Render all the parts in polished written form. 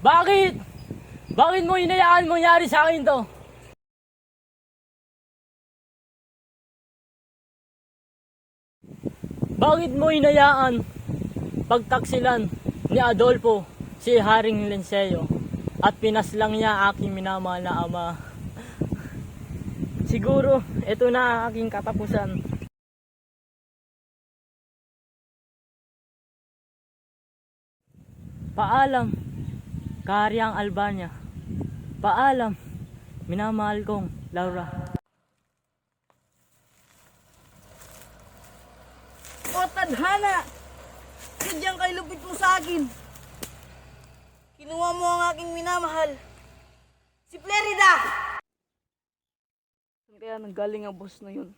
Bakit? Bakit mo hinayaan mangyari sa akin to? Bakit mo hinayaan pagtaksilan ni Adolfo si Haring Linceo at pinaslang niya aking minamahal na ama? Siguro, ito na ang aking katapusan. Paalam, Kahariang Albania. Paalam, minamahal kong Laura. O tadhana! Sadyang kay lupit mo sa akin. Kinuha mo ang aking minamahal. Si Flerida! Saan kaya nanggaling ang boss na yun?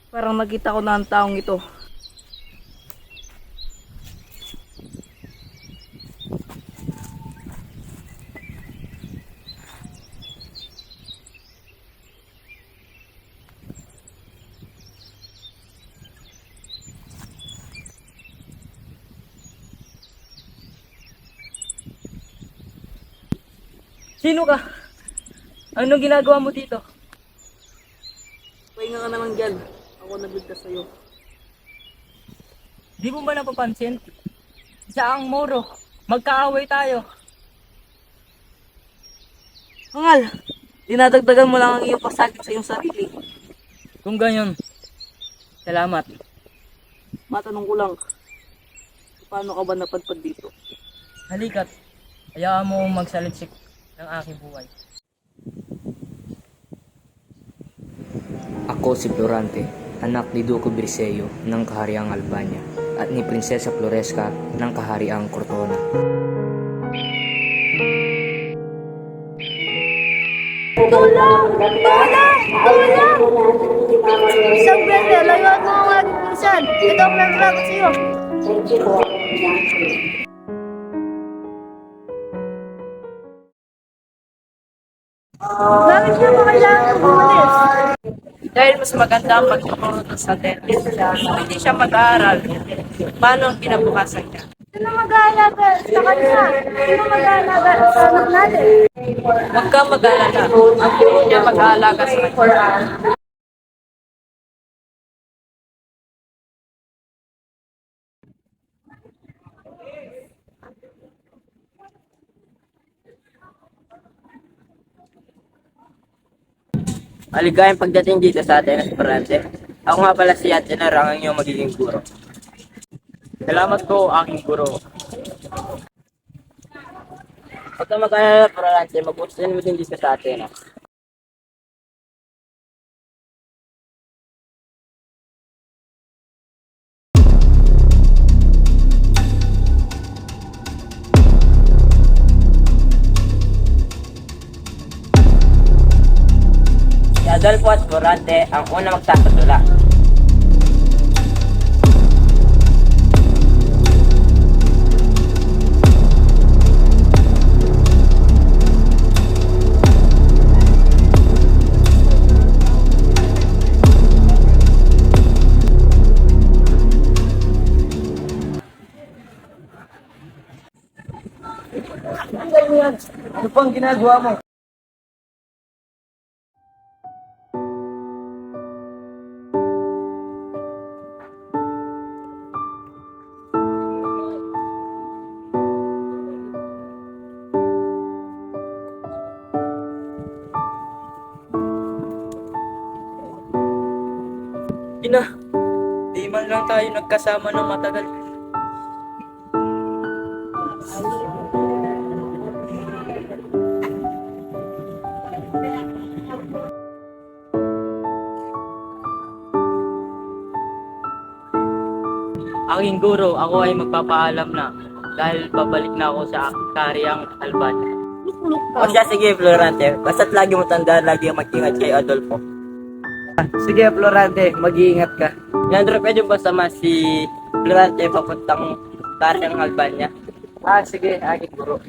Parang nakita ko na ang taong ito. Sino ka? Anong ginagawa mo dito? Pahinga ka na lang dyan. Ako nagligtas sa'yo. Di mo ba napapansin? Siya ang Moro. Magkaaway tayo. Hangal! Dinadagdagan mo lang ang iyong pasakit sa iyong sarili. Kung ganyan, salamat. Matanong ko lang, paano ka ba napadpad dito? Halika't, hayaan mo magsaliksik ng aking buhay. Ako si Florante, anak ni Duco Briseyo ng Kahariang Albania at ni Prinsesa Floresca ng Kahariang Cortona. Tulong! Tulong! Tulong! Isang beses, layuan mo ang aking pinsan. Ito ang naglagot sa iyo. Bakit niya mo kailangan umalis? Dahil mas maganda ang pagtuturo sa dentist siya, hindi siya mag-aaral. Paano ang kinabukasan niya? Sino mag-aalaga sa kanya? Sino mag-aalaga sa anak natin? Huwag kang mag-aalala. Ang guro niya mag-aalaga sa kanya. Maligayang pagdating dito sa atin, Esperante. Ako nga pala si Atjenarang ang iyong magiging guro. Salamat po, aking guro. Huwag kang mag-alala, Esperante. Mag-usin mo din dito sa atin. Si Adolfo at Florante ang una magsasatula. Ano pang ginagawa mo? Ina, di man lang tayo nagkasama ng matagal. Aking guro, ako ay magpapaalam na dahil babalik na ako sa kahariang Albania. O siya, sige, Florante. Basta't lagi mo tandaan, lagi ang mag-ingat kay Adolfo. Sige, Florante, mag-iingat ka. Leandro, pwede ba sama si Florante papuntang Karyang Albania? Sige, aking guro.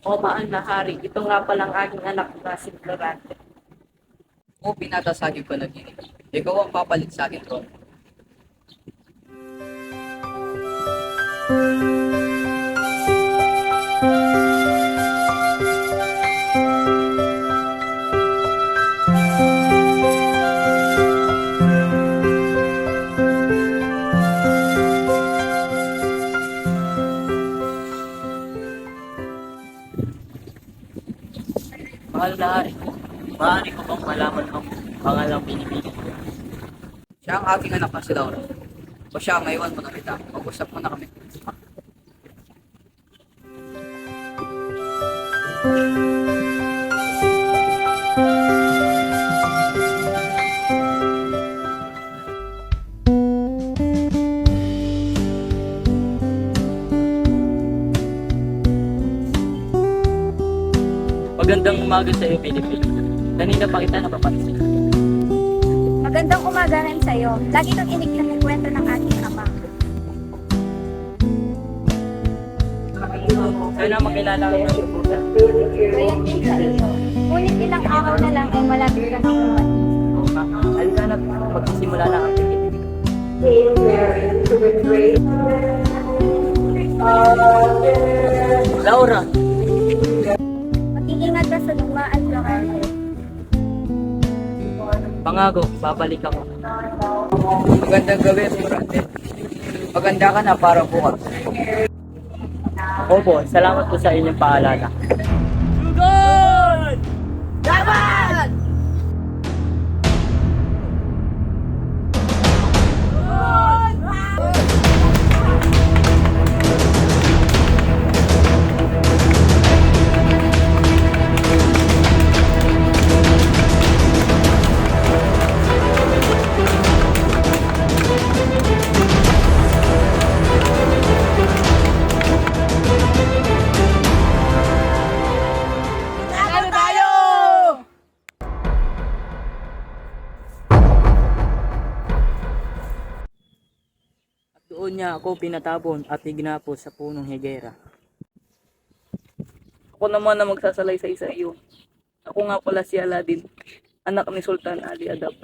O mahal na hari, ito nga palang aking anak na si Florante. O pinata sa aking panaginip. Ikaw ang papalit sa akin trono. Mahal na hari, maaari ko bang malaman ang pangalang pinipili ko? Siya ang aking anak na si Laura. O siya, maiwan mo na kita. Mag-usap mo na kami. Magandang umaga sa iyo, Pilipino. Kanina pa kita napapansin. Magandang umaga rin sa'yo. Lagi kang inig ng kwento ng ating ama. Sana makilala ko ng subukan. Gayon din sa iyo. Ngunit ilang araw na lang ay malapit ka ng umating. Halika na, magsisimula na ang tikitig. Laura, Mag-iingat ka sa dumaan, Florante. pangako, babalik ako. Magandang gabi, Florante. Maganda ka na para bukas. Opo, salamat po sa inyong paalala. Doon niya ako pinatapon at iginapos sa punong higera. Ako naman na magsasalay sa iyo. Ako nga pala si Aladdin, anak ni Sultan Ali Adab.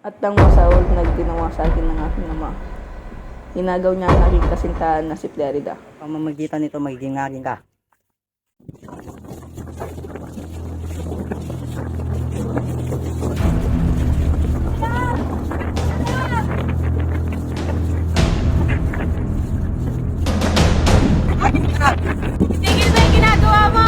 At nang masawag nagtinawa sa akin ng aking ama. Inagaw niya ang aking kasintahan na si Flerida. Pamamagitan nito, magiging aking ka. Tigil mo yung ginagawa mo!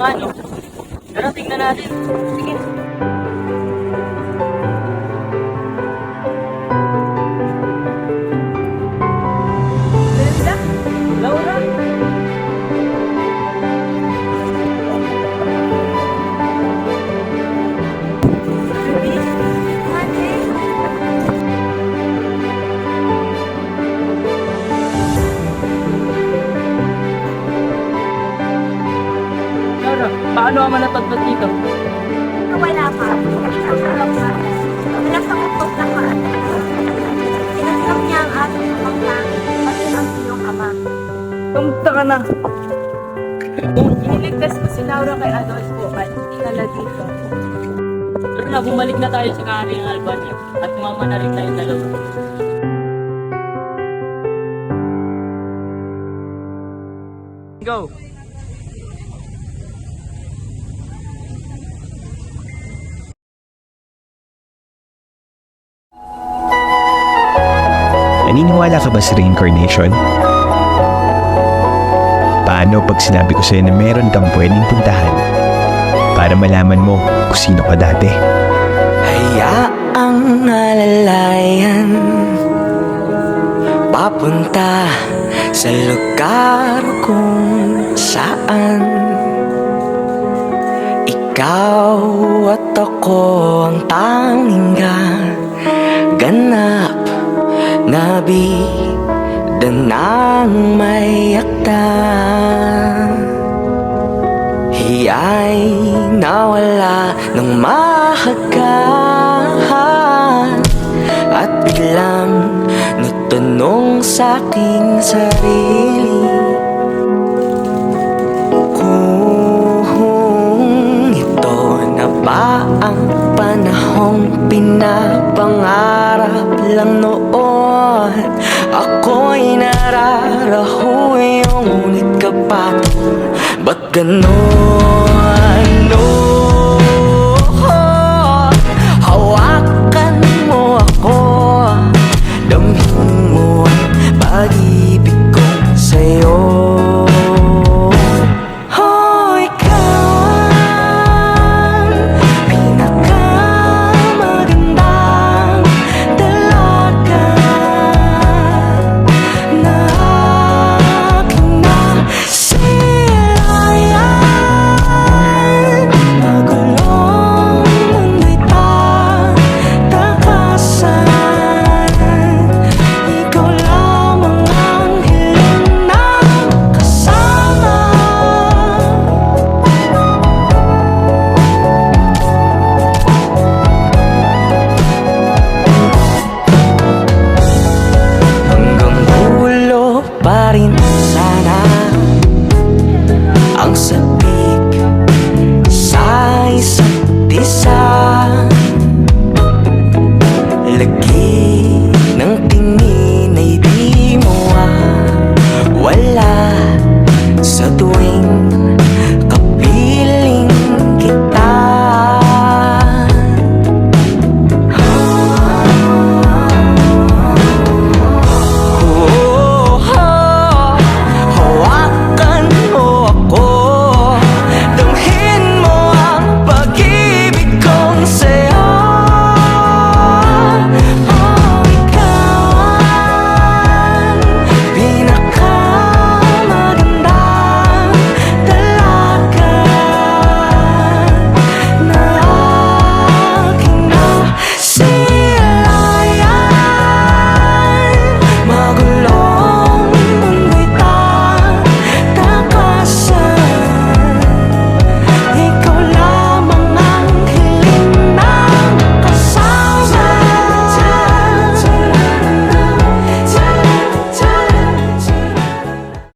Ano? Pero tingnan natin. Sige. Laura? Laura, paano ka manatagpag dito? Wala pa. Isang sarap pa. Wala sa kupot na pa. Sinasam niya ang ating pamangkin, pati ang iyong ama. Kamusta ka na? Iniligtas ko si Laura kay Adolfo at inala dito. Pero na, bumalik na tayo sa kahariang Albania at tumama na rin tayong dalawa. Go! Naniniwala ka ba sa reincarnation? Paano pag sinabi ko sa'yo na meron kang pwedeng puntahan para malaman mo kung sino ka dati? Hayaang alalayan papunta sa lugar kung saan ikaw at ako ang tanging ganap na bida ng may akda. Hiya'y nawala ng mahagkan at biglang natanong sa'king sarili kung ito na ba ang panahong pinapangarap lang noon. Ako'y nararahoy, ngunit kapatid, ba't ganon?